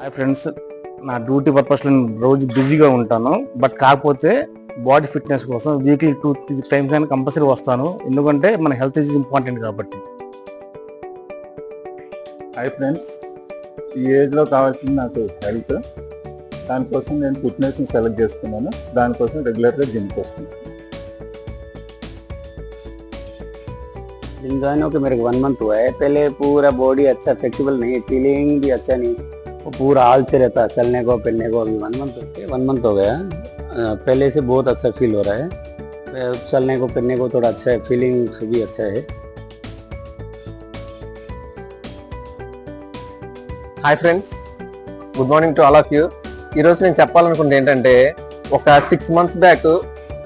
Hi friends, నా duty పర్పస్లో నేను రోజు బిజీగా ఉంటాను. బట్ కాకపోతే బాడీ ఫిట్నెస్ కోసం వీక్లీ 2-3 టైమ్స్ కానీ కంపల్సరీ వస్తాను. ఎందుకంటే మన హెల్త్ ఈజ్ ఇంపార్టెంట్ కాబట్టి. హాయ్ ఫ్రెండ్స్, ఈ ఏజ్లో కావాల్సింది నాకు హెల్త్. దానికోసం నేను ఫిట్నెస్ని సెలెక్ట్ చేసుకున్నాను. దానికోసం రెగ్యులర్గా జిమ్కి వస్తున్నాను. जिम ज्वाइन होकर मेरे को 1 मंथ हुआ है। पहले पूरा बॉडी अच्छा फ्लेक्सिबल नहीं, फीलिंग भी अच्छा नहीं, वो पूरा हाल से रहता है चलने को फिरने को। अभी 1 मंथ हो गया। पहले से बहुत अच्छा फील हो रहा है, चलने को फिरने को थोड़ा अच्छा है, फीलिंग भी अच्छा है। Hi friends, good morning to all of you. ఈరోజు నేను చెప్పాలనుకుంటే ఏంటంటే, ఒక 6 months బ్యాక్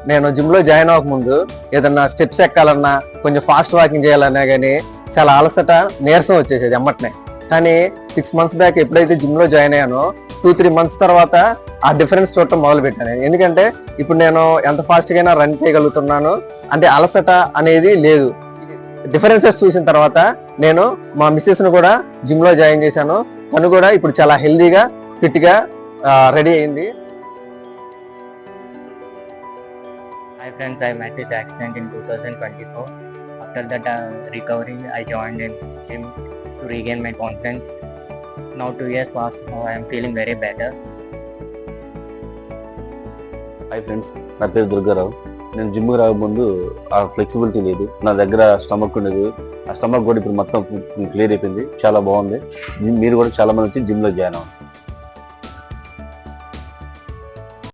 నేను జిమ్లో జాయిన్ అవ్వకముందు ఏదన్నా స్టెప్స్ ఎక్కాలన్నా, కొంచెం ఫాస్ట్ వాకింగ్ చేయాలన్నా కానీ చాలా అలసట, నీరసం వచ్చేసేది ఎమ్మటనే. కానీ 6 months బ్యాక్ ఎప్పుడైతే జిమ్లో జాయిన్ అయ్యానో 2-3 months తర్వాత ఆ డిఫరెన్స్ చూడటం మొదలు పెట్టాను. ఎందుకంటే ఇప్పుడు నేను ఎంత ఫాస్ట్గా అయినా రన్ చేయగలుగుతున్నాను, అంటే అలసట అనేది లేదు. డిఫరెన్సెస్ చూసిన తర్వాత నేను మా మిస్సెస్ను కూడా జిమ్లో జాయిన్ చేశాను. తను కూడా ఇప్పుడు చాలా హెల్దీగా, ఫిట్గా రెడీ అయింది. Hi friends, I met with accident in 2024. After that recovery, I joined in gym to regain my confidence. Now 2 years passed, now I am feeling very better. Hi friends, నా పేరు దుర్గారావు. నేను జిమ్కి రాకముందు ఆ ఫ్లెక్సిబిలిటీ లేదు, నా దగ్గర స్టమక్ ఉండేది. ఆ స్టమక్ కూడా ఇప్పుడు మొత్తం క్లియర్ అయిపోయింది, చాలా బాగుంది. మీరు కూడా చాలా మంది వచ్చి జిమ్లో జాయిన్ అవ్వండి.